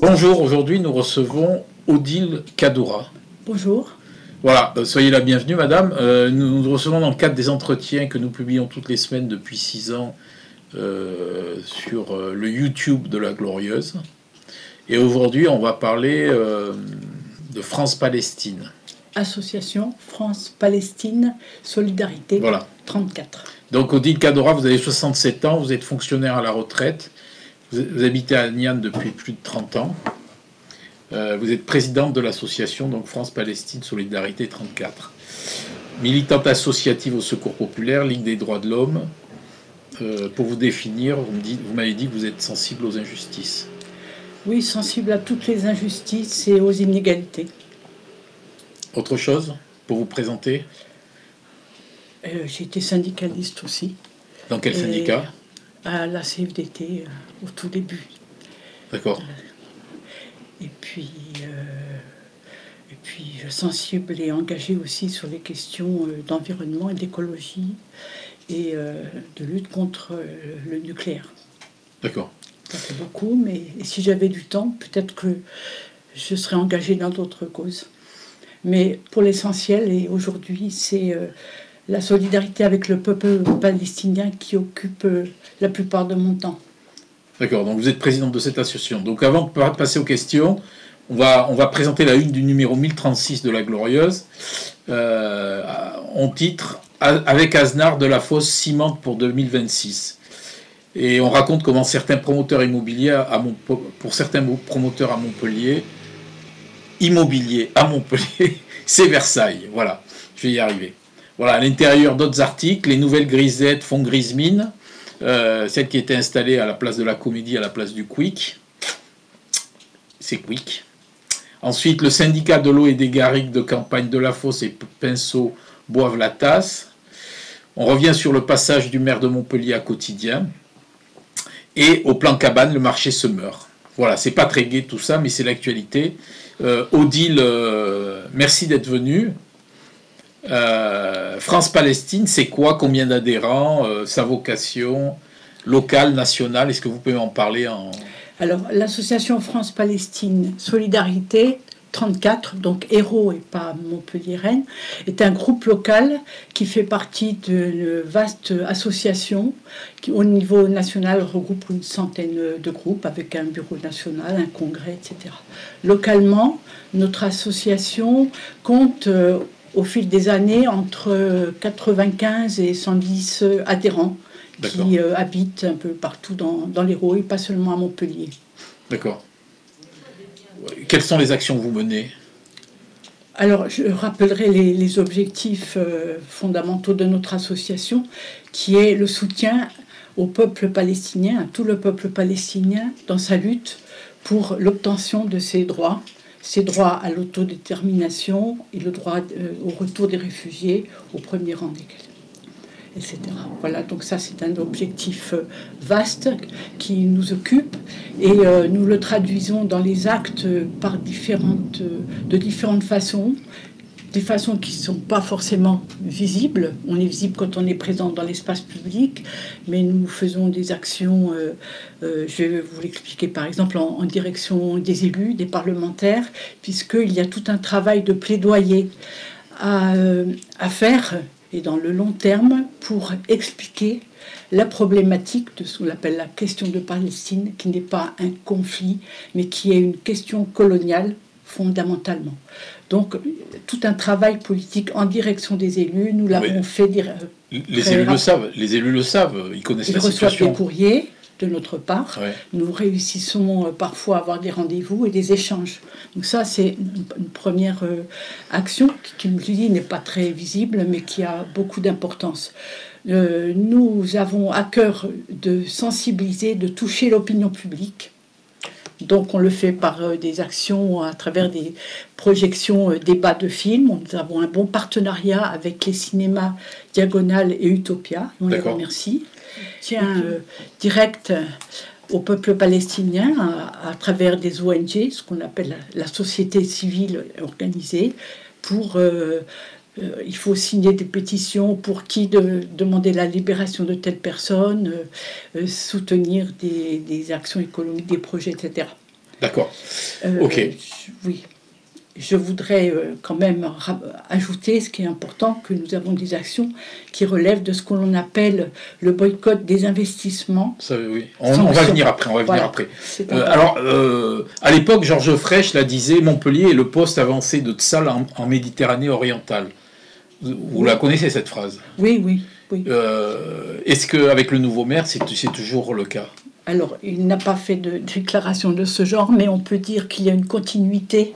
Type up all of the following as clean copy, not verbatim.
Bonjour, aujourd'hui nous recevons Odile Kaddoura. Bonjour. Voilà, soyez la bienvenue madame. Nous nous recevons dans le cadre des entretiens que nous publions toutes les semaines depuis 6 ans sur le YouTube de la Glorieuse. Et aujourd'hui on va parler de France-Palestine. Association France-Palestine Solidarité, voilà. 34. Donc Odile Kaddoura, vous avez 67 ans, vous êtes fonctionnaire à la retraite, vous habitez à Nian depuis plus de 30 ans. Vous êtes présidente de l'association donc France-Palestine Solidarité 34. Militante associative au Secours populaire, Ligue des droits de l'homme. Pour vous définir, vous m'avez dit que vous êtes sensible aux injustices. Oui, sensible à toutes les injustices et aux inégalités. Autre chose pour vous présenter? J'ai été syndicaliste aussi. Dans quel syndicat? À la CFDT, au tout début. D'accord. Et puis sensible et engagée aussi sur les questions d'environnement et d'écologie et de lutte contre le nucléaire. D'accord. Ça fait beaucoup, mais si j'avais du temps, peut-être que je serais engagée dans d'autres causes. Mais pour l'essentiel, et aujourd'hui, c'est la solidarité avec le peuple palestinien qui occupe la plupart de mon temps. D'accord, donc vous êtes présidente de cette association. Donc avant de passer aux questions, on va présenter la une du numéro 1036 de la Glorieuse. On titre « Avec Aznar de la fosse cimente pour 2026 ». Et on raconte comment certains promoteurs immobiliers, pour certains promoteurs à Montpellier, c'est Versailles. Voilà, je vais y arriver. Voilà, à l'intérieur d'autres articles, les nouvelles grisettes font grise mine. Celle qui était installée à la place de la Comédie, à la place du Quick. C'est Quick. Ensuite, le syndicat de l'eau et des garrigues de campagne de la Fosse et Pinceau boivent la tasse. On revient sur le passage du maire de Montpellier à Quotidien. Et au plan cabane, le marché se meurt. Voilà, c'est pas très gai tout ça, mais c'est l'actualité. Odile, merci d'être venue. France-Palestine, c'est quoi? Combien d'adhérents? Sa vocation locale, nationale? Est-ce que vous pouvez en parler Alors, l'association France-Palestine Solidarité 34, donc Hérault et pas Montpellier-Rennes, est un groupe local qui fait partie d'une vaste association qui, au niveau national, regroupe une centaine de groupes avec un bureau national, un congrès, etc. Localement, notre association compte au fil des années entre 95 et 110 adhérents qui habitent un peu partout dans l'Hérault et pas seulement à Montpellier. D'accord. Quelles sont les actions que vous menez? Alors, je rappellerai les objectifs fondamentaux de notre association, qui est le soutien au peuple palestinien, à tout le peuple palestinien, dans sa lutte pour l'obtention de ses droits à l'autodétermination et le droit au retour des réfugiés au premier rang desquels, etc. Voilà, donc ça c'est un objectif vaste qui nous occupe et nous le traduisons dans les actes par de différentes façons, des façons qui ne sont pas forcément visibles. On est visible quand on est présent dans l'espace public, mais nous faisons des actions, je vais vous l'expliquer par exemple, en direction des élus, des parlementaires, puisqu'il y a tout un travail de plaidoyer à faire, et dans le long terme, pour expliquer la problématique de ce qu'on appelle la question de Palestine, qui n'est pas un conflit, mais qui est une question coloniale fondamentalement. Donc, tout un travail politique en direction des élus, nous l'avons fait dire. Les élus le savent, ils connaissent la situation. Ils reçoivent des courriers de notre part. Ouais. Nous réussissons parfois à avoir des rendez-vous et des échanges. Donc ça, c'est une première action qui, je dis, n'est pas très visible, mais qui a beaucoup d'importance. Nous avons à cœur de sensibiliser, de toucher l'opinion publique. Donc on le fait par des actions à travers des projections, débats de films. Nous avons un bon partenariat avec les cinémas Diagonale et Utopia. On les remercie. Tient direct au peuple palestinien à travers des ONG, ce qu'on appelle la société civile organisée, pour il faut signer des pétitions pour demander la libération de telle personne, soutenir des actions économiques, des projets, etc. D'accord. Ok. Oui. Je voudrais quand même ajouter ce qui est important, que nous avons des actions qui relèvent de ce que l'on appelle le boycott des investissements. Ça, oui. On va venir après. Alors, à l'époque, Georges Frêche la disait, Montpellier est le poste avancé de Tsal en Méditerranée orientale. Vous la connaissez, cette phrase? Oui, oui, oui. Est-ce qu'avec le nouveau maire, c'est toujours le cas? Alors, il n'a pas fait de déclaration de ce genre, mais on peut dire qu'il y a une continuité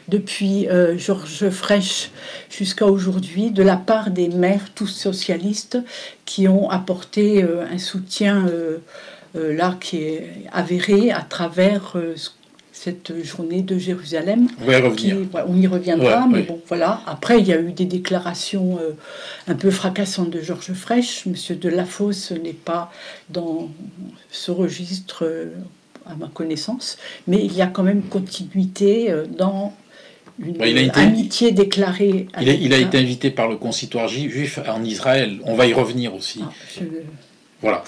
depuis Georges Frêche jusqu'à aujourd'hui, de la part des maires, tous socialistes, qui ont apporté un soutien là qui est avéré à travers cette journée de Jérusalem. On va y revenir. On y reviendra, mais bon, voilà. Après, il y a eu des déclarations un peu fracassantes de Georges Frêche. Monsieur Delafosse n'est pas dans ce registre, à ma connaissance, mais il y a quand même continuité dans une amitié déclarée. Il a été invité par le consistoire juif en Israël. On va y revenir aussi. Voilà.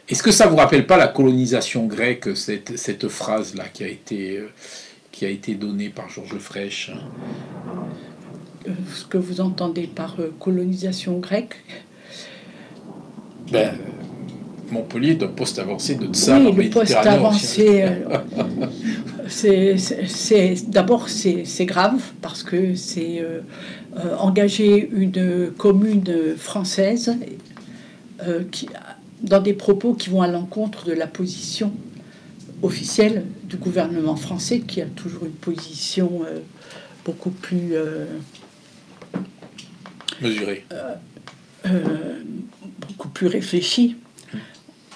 Est-ce que ça vous rappelle pas la colonisation grecque, cette phrase-là qui a été donnée par Georges Frêche? Ce que vous entendez par colonisation grecque? Montpellier est un poste avancé de Tsal en Méditerranée. Oui, le poste avancé. D'abord, c'est grave parce que c'est engager une commune française dans des propos qui vont à l'encontre de la position officielle du gouvernement français, qui a toujours une position beaucoup plus mesurée, beaucoup plus réfléchie,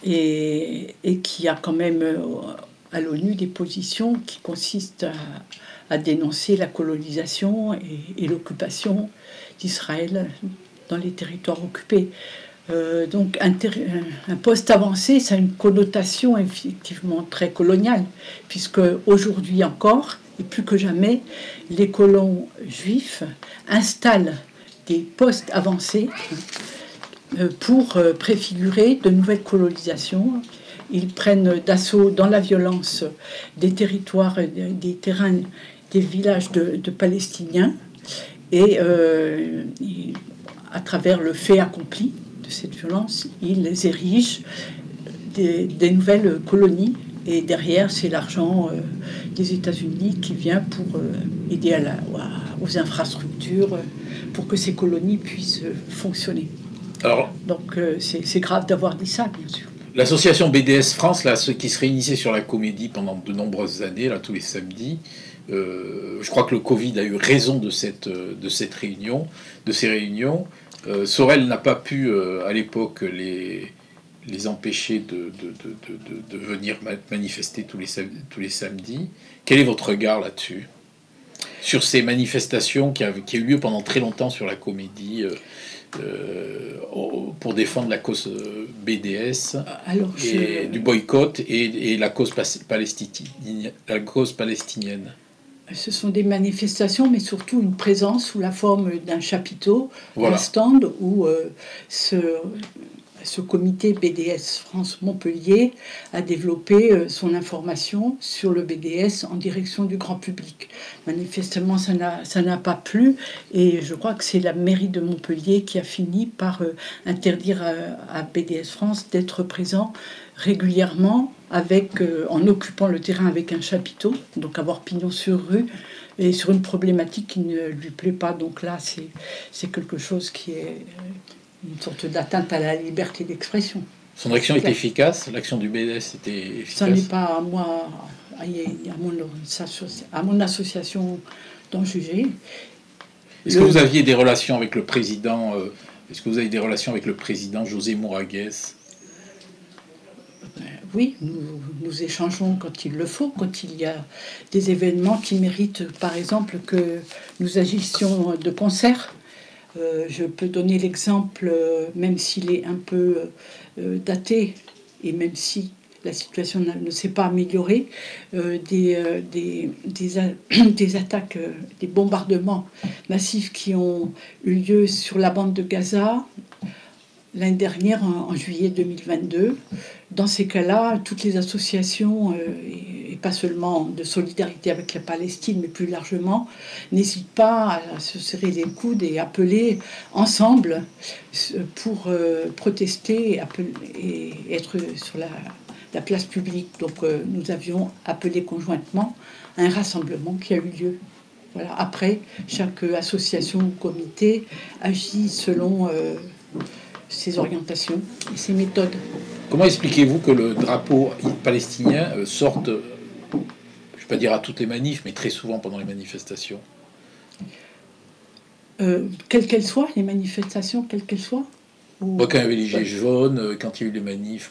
et qui a quand même à l'ONU des positions qui consistent à dénoncer la colonisation et l'occupation d'Israël dans les territoires occupés. Donc un poste avancé, ça a une connotation effectivement très coloniale, puisque aujourd'hui encore, et plus que jamais, les colons juifs installent des postes avancés pour préfigurer de nouvelles colonisations. Ils prennent d'assaut dans la violence des territoires, des terrains, des villages de Palestiniens, et à travers le fait accompli de cette violence, ils érigent des nouvelles colonies, et derrière c'est l'argent des États-Unis qui vient pour aider aux infrastructures pour que ces colonies puissent fonctionner. Alors, donc c'est grave d'avoir dit ça, bien sûr. L'association BDS France, là, ceux qui se réunissaient sur la Comédie pendant de nombreuses années, là, tous les samedis, je crois que le Covid a eu raison de ces réunions. Sorel n'a pas pu, à l'époque, les empêcher de venir manifester tous les samedis. Quel est votre regard là-dessus? Sur ces manifestations qui ont eu lieu pendant très longtemps sur la Comédie pour défendre la cause BDS, du boycott et la cause palestinienne. Ce sont des manifestations, mais surtout une présence sous la forme d'un chapiteau, d'un stand où ce comité BDS France Montpellier a développé son information sur le BDS en direction du grand public. Manifestement, ça n'a pas plu, et je crois que c'est la mairie de Montpellier qui a fini par interdire à BDS France d'être présent régulièrement en occupant le terrain avec un chapiteau, donc avoir pignon sur rue, et sur une problématique qui ne lui plaît pas. Donc là, c'est quelque chose qui est une sorte d'atteinte à la liberté d'expression. Son action était efficace? L'action du BDS était efficace? Ça n'est pas à moi, à mon association d'en juger. Est-ce que vous aviez des relations avec le président José Moragues? Oui, nous échangeons quand il le faut, quand il y a des événements qui méritent, par exemple, que nous agissions de concert. Je peux donner l'exemple, même s'il est un peu daté, et même si la situation ne s'est pas améliorée, des attaques, des bombardements massifs qui ont eu lieu sur la bande de Gaza l'année dernière, en juillet 2022. Dans ces cas-là, toutes les associations et pas seulement de solidarité avec la Palestine, mais plus largement, n'hésitent pas à se serrer les coudes et appeler ensemble pour protester et être sur la place publique. Donc nous avions appelé conjointement à un rassemblement qui a eu lieu. Voilà. Après, chaque association ou comité agit selon ses orientations et ses méthodes. Comment expliquez-vous que le drapeau palestinien sorte, je ne vais pas dire à toutes les manifs, mais très souvent pendant les manifestations? Quelles qu'elles soient, les manifestations, quelles qu'elles soient. Quand il y avait les Gilets jaunes, quand il y a eu les manifs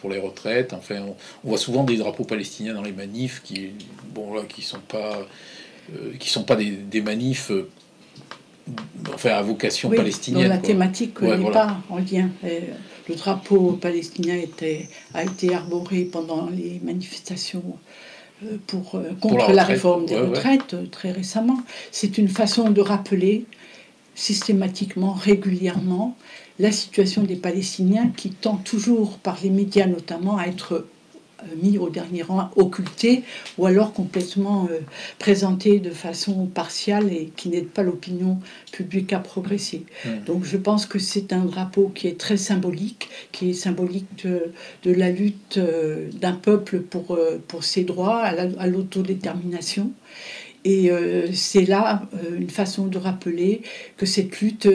pour les retraites, enfin, on voit souvent des drapeaux palestiniens dans les manifs qui sont pas des manifs enfin, à vocation palestinienne. Dont la thématique n'est pas en lien. Le drapeau palestinien a été arboré pendant les manifestations contre la réforme des retraites très récemment. C'est une façon de rappeler systématiquement, régulièrement, la situation des Palestiniens qui tend toujours, par les médias notamment, à être mis au dernier rang, occultés, ou alors complètement présentés de façon partiale et qui n'aide pas l'opinion publique à progresser. Donc je pense que c'est un drapeau qui est très symbolique, qui est symbolique de la lutte d'un peuple pour ses droits, à l'autodétermination. Et c'est là une façon de rappeler que cette lutte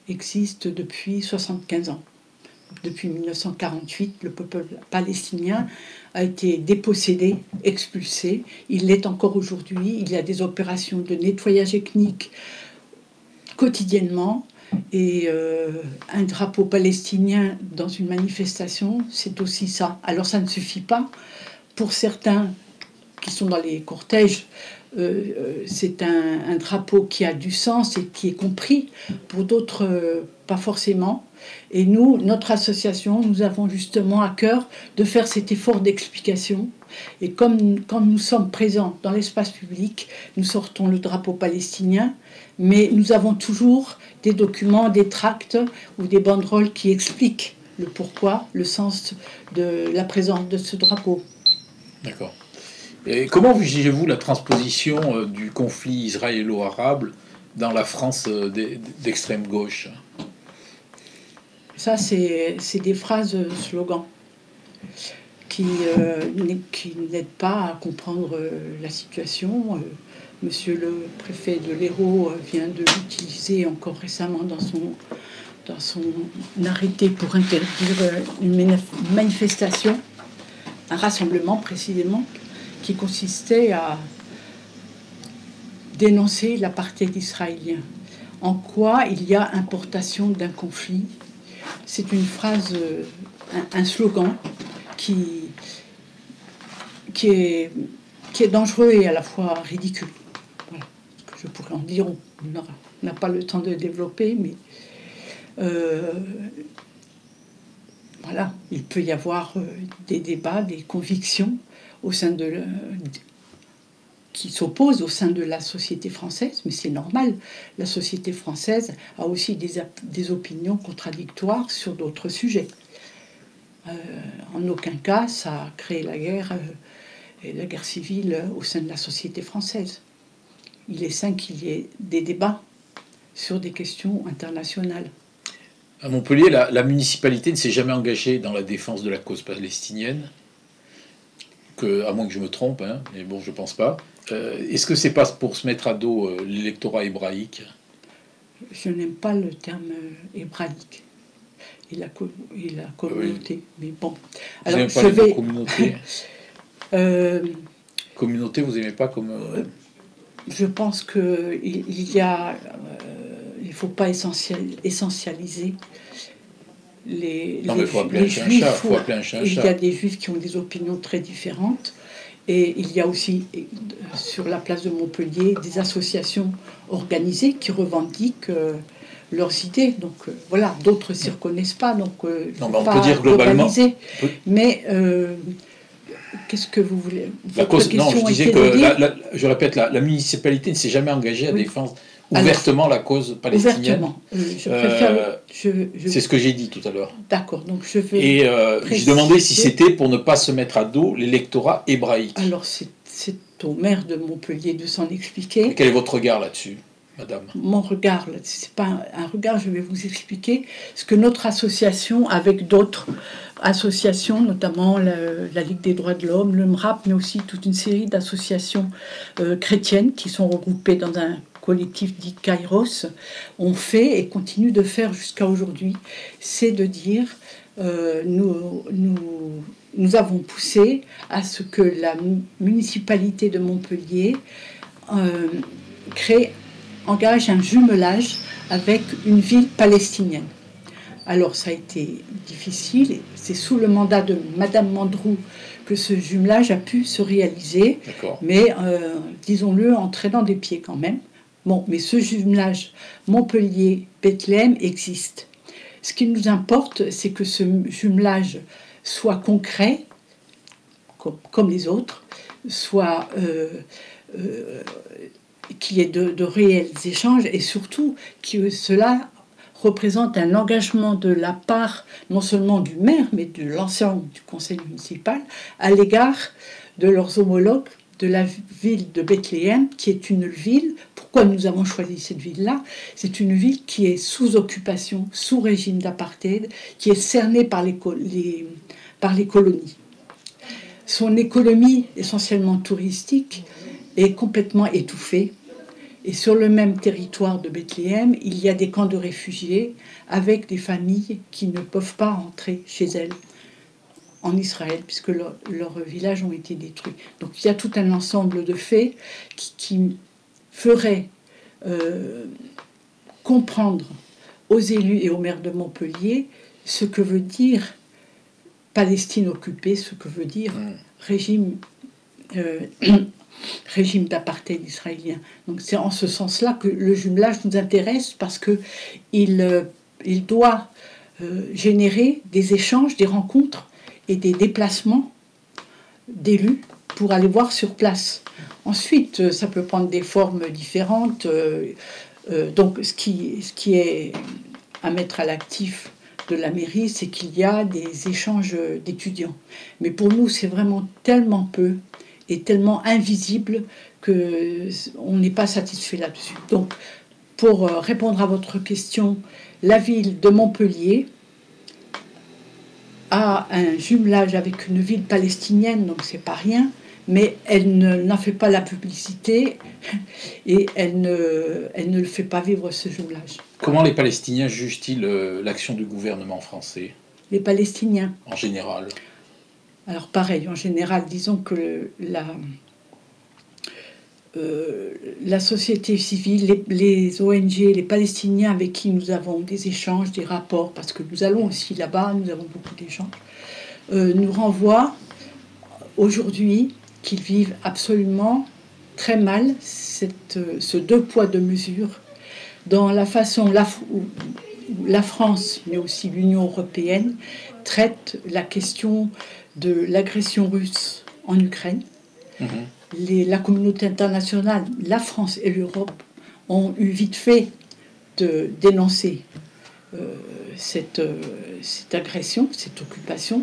existe depuis 75 ans. Depuis 1948, le peuple palestinien a été dépossédé, expulsé. Il l'est encore aujourd'hui. Il y a des opérations de nettoyage ethnique quotidiennement. Et un drapeau palestinien dans une manifestation, c'est aussi ça. Alors ça ne suffit pas. Pour certains qui sont dans les cortèges, c'est un drapeau qui a du sens et qui est compris. Pour d'autres, pas forcément. Et nous, notre association, nous avons justement à cœur de faire cet effort d'explication. Et comme quand nous sommes présents dans l'espace public, nous sortons le drapeau palestinien, mais nous avons toujours des documents, des tracts ou des banderoles qui expliquent le pourquoi, le sens de la présence de ce drapeau. D'accord. Et comment jugez-vous la transposition du conflit israélo-arabe dans la France d'extrême gauche? Ça, c'est des phrases slogans qui n'aident pas à comprendre la situation. Monsieur le préfet de l'Hérault vient de l'utiliser encore récemment dans son arrêté pour interdire une manifestation, un rassemblement précisément, qui consistait à dénoncer l'apartheid israélien. En quoi il y a importation d'un conflit? C'est une phrase, un slogan qui est dangereux et à la fois ridicule. Voilà. Je pourrais en dire, on n'a pas le temps de développer, mais voilà, il peut y avoir des débats, des convictions au sein qui s'opposent au sein de la société française, mais c'est normal. La société française a aussi des opinions contradictoires sur d'autres sujets. En aucun cas, ça a créé la guerre et la guerre civile au sein de la société française. Il est sain qu'il y ait des débats sur des questions internationales. À Montpellier, la municipalité ne s'est jamais engagée dans la défense de la cause palestinienne, à moins que je me trompe, hein, mais bon, je pense pas. Est-ce que c'est pas pour se mettre à dos l'électorat hébraïque? Je n'aime pas le terme hébraïque et la communauté, oui. Mais bon. Vous n'aimez pas la communauté? Communauté, vous n'aimez pas comme... Je pense qu'il ne faut pas essentialiser les juifs. Il y a des juifs qui ont des opinions très différentes. Et il y a aussi, sur la place de Montpellier, des associations organisées qui revendiquent leurs idées. Donc voilà, d'autres ne s'y reconnaissent pas. Donc non, mais on peut dire globalement... Mais qu'est-ce que vous voulez? Non, je disais que, je répète, la municipalité ne s'est jamais engagée à défendre ouvertement la cause palestinienne. Ouvertement. Je préfère... C'est ce que j'ai dit tout à l'heure. D'accord, donc je vais... Et j'ai demandé si c'était pour ne pas se mettre à dos l'électorat hébraïque. Alors c'est au maire de Montpellier de s'en expliquer. Et quel est votre regard là-dessus, madame? Mon regard, c'est pas un regard, je vais vous expliquer ce que notre association, avec d'autres associations, notamment la Ligue des droits de l'homme, le MRAP, mais aussi toute une série d'associations chrétiennes qui sont regroupées dans un collectif dit Kairos, ont fait et continuent de faire jusqu'à aujourd'hui, c'est de dire nous avons poussé à ce que la municipalité de Montpellier engage un jumelage avec une ville palestinienne. Alors ça a été difficile, c'est sous le mandat de Madame Mandrou que ce jumelage a pu se réaliser, mais disons-le en traînant des pieds quand même. Bon, mais ce jumelage Montpellier-Bethléem existe. Ce qui nous importe, c'est que ce jumelage soit concret, comme les autres, soit qu'il y ait de réels échanges et surtout que cela représente un engagement de la part non seulement du maire, mais de l'ensemble du conseil municipal à l'égard de leurs homologues de la ville de Bethléem, qui est une ville, pourquoi nous avons choisi cette ville-là? C'est une ville qui est sous occupation, sous régime d'apartheid, qui est cernée par les colonies. Son économie, essentiellement touristique, est complètement étouffée. Et sur le même territoire de Bethléem, il y a des camps de réfugiés avec des familles qui ne peuvent pas rentrer chez elles en Israël, puisque leurs villages ont été détruits. Donc il y a tout un ensemble de faits qui feraient comprendre aux élus et aux maires de Montpellier ce que veut dire Palestine occupée, ce que veut dire régime d'apartheid israélien. Donc c'est en ce sens-là que le jumelage nous intéresse, parce qu'il doit générer des échanges, des rencontres et des déplacements d'élus pour aller voir sur place. Ensuite, ça peut prendre des formes différentes. Donc ce qui est à mettre à l'actif de la mairie, c'est qu'il y a des échanges d'étudiants. Mais pour nous, c'est vraiment tellement peu et tellement invisible qu'on n'est pas satisfait là-dessus. Donc, pour répondre à votre question, la ville de Montpellier a un jumelage avec une ville palestinienne, donc c'est pas rien, mais elle n'en fait pas la publicité et elle ne le fait pas vivre, ce jumelage. Comment les Palestiniens jugent-ils l'action du gouvernement français? Les Palestiniens? En général. Alors pareil, en général, disons que la société civile, les ONG, les Palestiniens avec qui nous avons des échanges, des rapports, parce que nous allons aussi là-bas, nous avons beaucoup d'échanges, nous renvoient aujourd'hui qu'ils vivent absolument très mal ce deux poids deux mesures dans la façon où la France, mais aussi l'Union européenne, traite la question de l'agression russe en Ukraine. La communauté internationale, la France et l'Europe ont eu vite fait de dénoncer cette agression, cette occupation,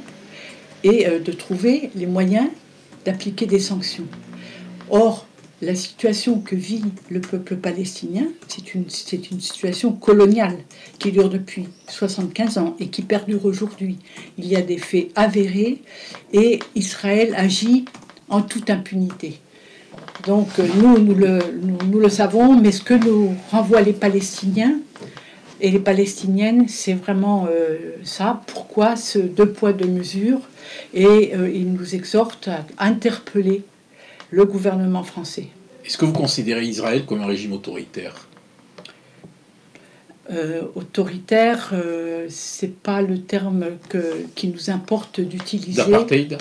et de trouver les moyens d'appliquer des sanctions. Or, la situation que vit le peuple palestinien, c'est une situation coloniale qui dure depuis 75 ans et qui perdure aujourd'hui. Il y a des faits avérés et Israël agit en toute impunité. Donc nous le savons, mais ce que nous renvoient les Palestiniens et les Palestiniennes, c'est vraiment ça. Pourquoi ce deux poids deux mesures? Et ils nous exhortent à interpeller le gouvernement français. Est-ce que vous considérez Israël comme un régime autoritaire? Autoritaire, c'est pas le terme qui nous importe d'utiliser. D'apartheid?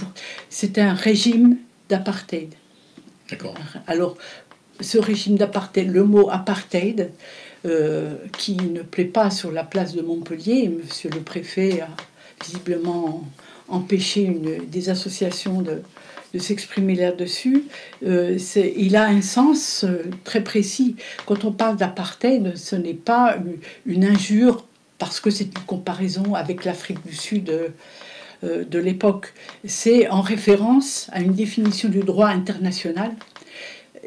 C'est un régime d'apartheid. D'accord. Alors, ce régime d'apartheid, le mot apartheid, qui ne plaît pas sur la place de Montpellier, monsieur le préfet a visiblement empêcher des associations de s'exprimer là-dessus. Il a un sens très précis. Quand on parle d'apartheid, ce n'est pas une injure parce que c'est une comparaison avec l'Afrique du Sud de l'époque. C'est en référence à une définition du droit international.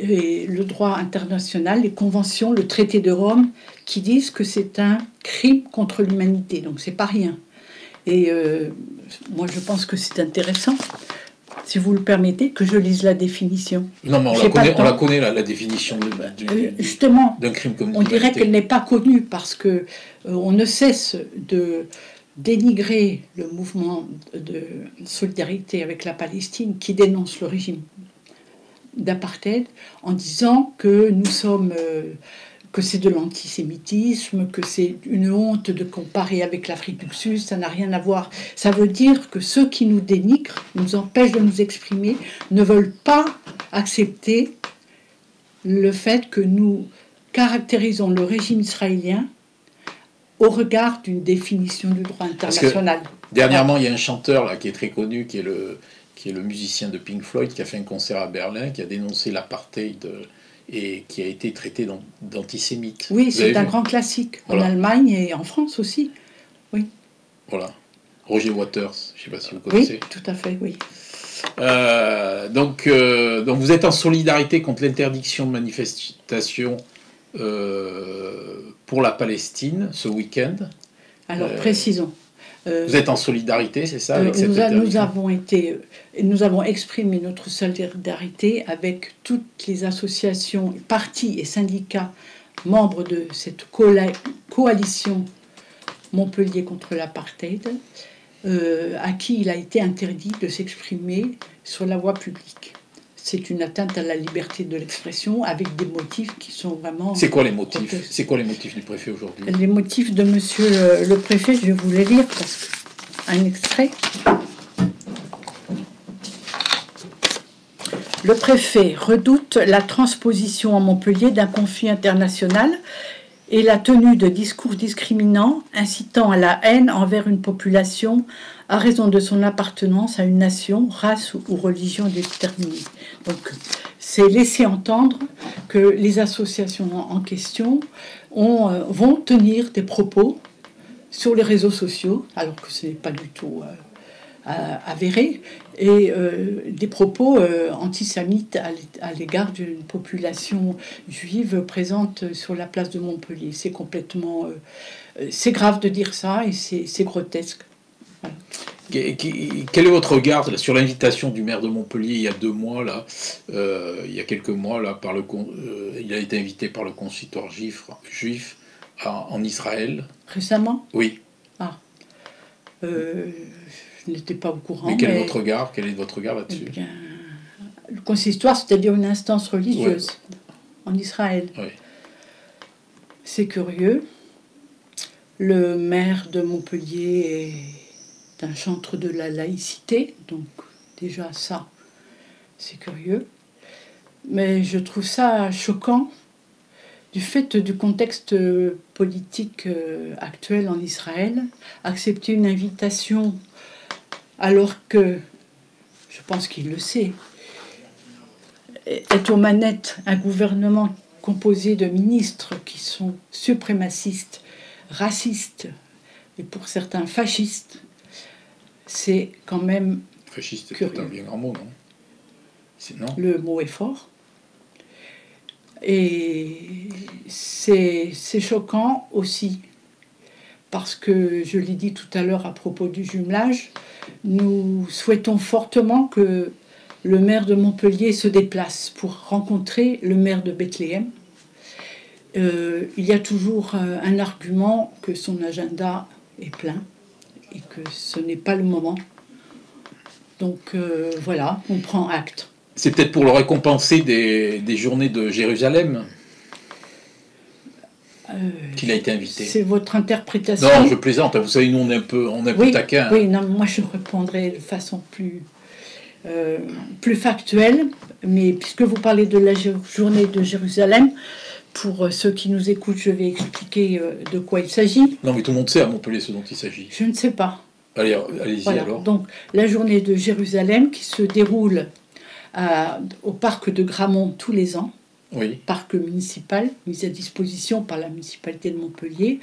Et le droit international, les conventions, le traité de Rome, qui disent que c'est un crime contre l'humanité. Donc c'est pas rien. Et moi je pense que c'est intéressant, si vous le permettez, que je lise la définition. Non, mais on la connaît, la définition justement, d'un crime comme on dirait qu'elle n'est pas connue parce que on ne cesse de dénigrer le mouvement de solidarité avec la Palestine qui dénonce le régime d'apartheid en disant que nous sommes que c'est de l'antisémitisme, que c'est une honte de comparer avec l'Afrique du Sud, ça n'a rien à voir. Ça veut dire que ceux qui nous dénigrent, nous empêchent de nous exprimer, ne veulent pas accepter le fait que nous caractérisons le régime israélien au regard d'une définition du droit international. Dernièrement, il y a un chanteur là, qui est très connu, qui est le musicien de Pink Floyd, qui a fait un concert à Berlin, qui a dénoncé l'apartheid et qui a été traité d'antisémite. Oui, c'est un grand classique, voilà. En Allemagne et en France aussi. Oui. Voilà. Roger Waters, je ne sais pas si vous connaissez. Oui, tout à fait, oui. Donc vous êtes en solidarité contre l'interdiction de manifestation pour la Palestine ce week-end. Alors, précisons. Vous êtes en solidarité, c'est ça, avec cette nous avons exprimé notre solidarité avec toutes les associations, partis et syndicats membres de cette coalition Montpellier contre l'apartheid, à qui il a été interdit de s'exprimer sur la voie publique. C'est une atteinte à la liberté de l'expression avec des motifs qui sont vraiment... C'est quoi les motifs ? C'est quoi les motifs du préfet aujourd'hui ? Les motifs de monsieur le préfet, je vais vous les lire parce que... Un extrait. Le préfet redoute la transposition en Montpellier d'un conflit international et la tenue de discours discriminants incitant à la haine envers une population à raison de son appartenance à une nation, race ou religion déterminée. Donc, c'est laisser entendre que les associations en question vont tenir des propos sur les réseaux sociaux, alors que ce n'est pas du tout avéré, et des propos antisémites à l'égard d'une population juive présente sur la place de Montpellier. C'est complètement... c'est grave de dire ça et c'est grotesque. Voilà. Quel est votre regard sur l'invitation du maire de Montpellier il y a 2 mois, là, il y a quelques mois, là, il a été invité par le consistoire juif en Israël. Récemment ? Oui. Ah. Je n'étais pas au courant. Mais quel est votre regard ? Quel est votre regard là-dessus ? Eh bien, le consistoire, c'est-à-dire une instance religieuse en Israël. Oui. C'est curieux. Le maire de Montpellier est un chantre de la laïcité, donc déjà ça, c'est curieux. Mais je trouve ça choquant du fait du contexte politique actuel en Israël, accepter une invitation alors que, je pense qu'il le sait, est aux manettes un gouvernement composé de ministres qui sont suprémacistes, racistes et pour certains fascistes, c'est quand même fasciste, c'est peut-être un bien grand mot, non ? Le mot est fort. Et c'est choquant aussi, parce que, je l'ai dit tout à l'heure à propos du jumelage, nous souhaitons fortement que le maire de Montpellier se déplace pour rencontrer le maire de Bethléem. Il y a toujours un argument que son agenda est plein et que ce n'est pas le moment. Donc voilà, on prend acte. C'est peut-être pour le récompenser des journées de Jérusalem qu'il a été invité. C'est votre interprétation. Non, je plaisante. Vous savez, nous, on est un peu taquin. Oui, non, moi, je répondrai de façon plus factuelle. Mais puisque vous parlez de la journée de Jérusalem, pour ceux qui nous écoutent, je vais expliquer de quoi il s'agit. Non, mais tout le monde sait à Montpellier ce dont il s'agit. Je ne sais pas. Allez-y Voilà. alors. Donc la journée de Jérusalem qui se déroule au parc de Gramont tous les ans, Oui, parc municipal mis à disposition par la municipalité de Montpellier,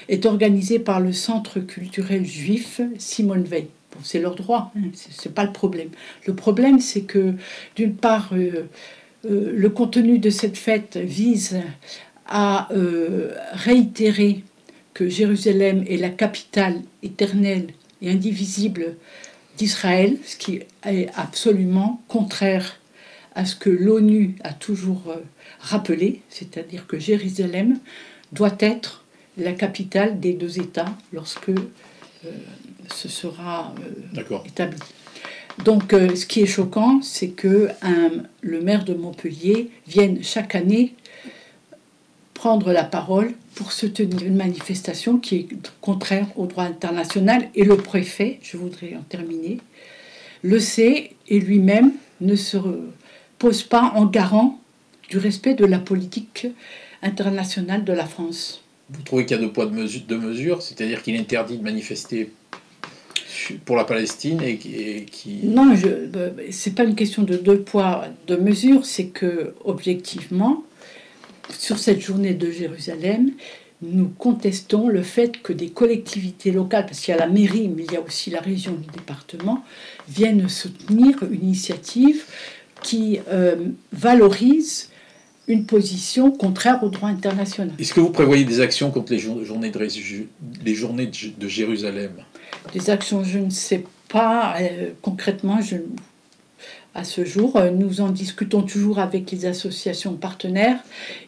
est organisée par le Centre culturel juif Simone Veil. Bon, c'est leur droit, hein, c'est pas le problème. Le problème, c'est que d'une part, le contenu de cette fête vise à réitérer que Jérusalem est la capitale éternelle et indivisible d'Israël, ce qui est absolument contraire à ce que l'ONU a toujours rappelé, c'est-à-dire que Jérusalem doit être la capitale des deux États lorsque ce sera établi. Donc ce qui est choquant, c'est que le maire de Montpellier vienne chaque année prendre la parole pour soutenir une manifestation qui est contraire au droit international. Et le préfet, je voudrais en terminer, le sait et lui-même ne se pose pas en garant du respect de la politique internationale de la France. Vous trouvez qu'il y a deux poids, deux mesures, c'est-à-dire qu'il est interdit de manifester pour la Palestine et qui... Non, c'est pas une question de deux poids, deux mesures, c'est que, objectivement, sur cette journée de Jérusalem, nous contestons le fait que des collectivités locales, parce qu'il y a la mairie, mais il y a aussi la région, le département, viennent soutenir une initiative qui valorise une position contraire au droit international. Est-ce que vous prévoyez des actions contre les journées de Jérusalem? Des actions, je ne sais pas. Concrètement, à ce jour, nous en discutons toujours avec les associations partenaires.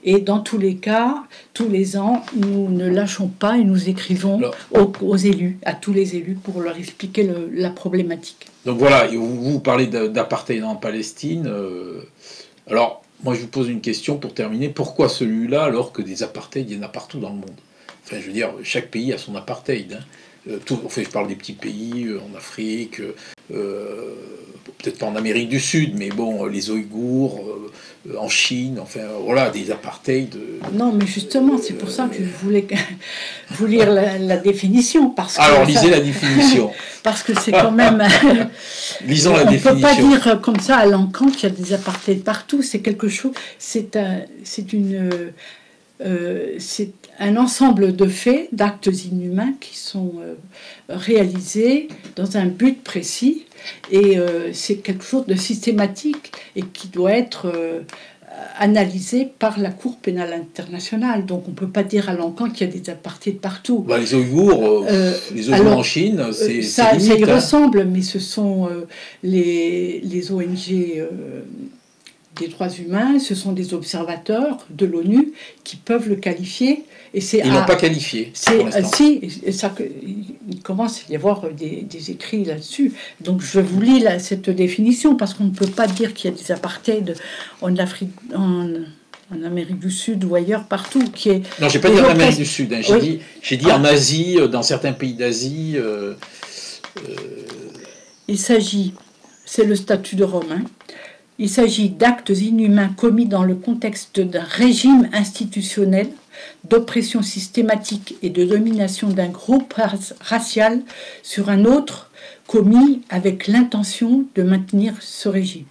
Et dans tous les cas, tous les ans, nous ne lâchons pas et nous écrivons aux élus, à tous les élus, pour leur expliquer la problématique. Donc voilà, vous parlez d'apartheid en Palestine. Alors, moi, je vous pose une question pour terminer. Pourquoi celui-là, alors que des apartheids, il y en a partout dans le monde? Enfin, je veux dire, chaque pays a son apartheid. Enfin, je parle des petits pays en Afrique, peut-être pas en Amérique du Sud, mais bon, les Ouïghours, en Chine, enfin, voilà, des apartheids. Non, mais justement, c'est pour ça que je voulais vous lire la définition. Parce que alors, lisez la définition. Parce que c'est quand même... Lisons la définition. On ne peut pas dire comme ça à l'encan qu'il y a des apartheids partout. C'est quelque chose... C'est un ensemble de faits, d'actes inhumains qui sont réalisés dans un but précis. Et c'est quelque chose de systématique et qui doit être analysé par la Cour pénale internationale. Donc on ne peut pas dire à l'encan qu'il y a des apartheids partout. Bah, les Ouïghours en Chine, c'est ça limite, y ressemble, mais ce sont les ONG... des droits humains, ce sont des observateurs de l'ONU qui peuvent le qualifier. Et c'est ils ne l'ont pas qualifié. Si, il commence à y avoir des écrits là-dessus. Donc je vous lis cette définition, parce qu'on ne peut pas dire qu'il y a des apartheids en Afrique, en Amérique du Sud ou ailleurs, partout. Non, j'ai pas dit en Amérique du Sud, hein. J'ai dit en Asie, dans certains pays d'Asie. Il s'agit, c'est le statut de Rome, hein. Il s'agit d'actes inhumains commis dans le contexte d'un régime institutionnel d'oppression systématique et de domination d'un groupe racial sur un autre, commis avec l'intention de maintenir ce régime.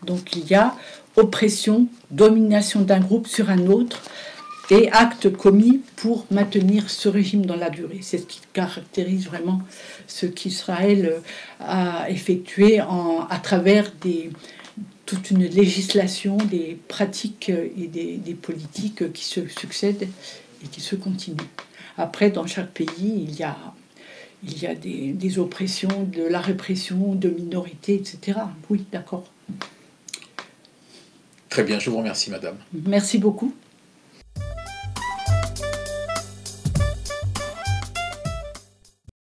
Donc il y a oppression, domination d'un groupe sur un autre et actes commis pour maintenir ce régime dans la durée. C'est ce qui caractérise vraiment ce qu'Israël a effectué à travers toute une législation, des pratiques et des politiques qui se succèdent et qui se continuent. Après, dans chaque pays, il y a des oppressions, de la répression, de minorités, etc. Oui, d'accord. Très bien, je vous remercie, madame. Merci beaucoup.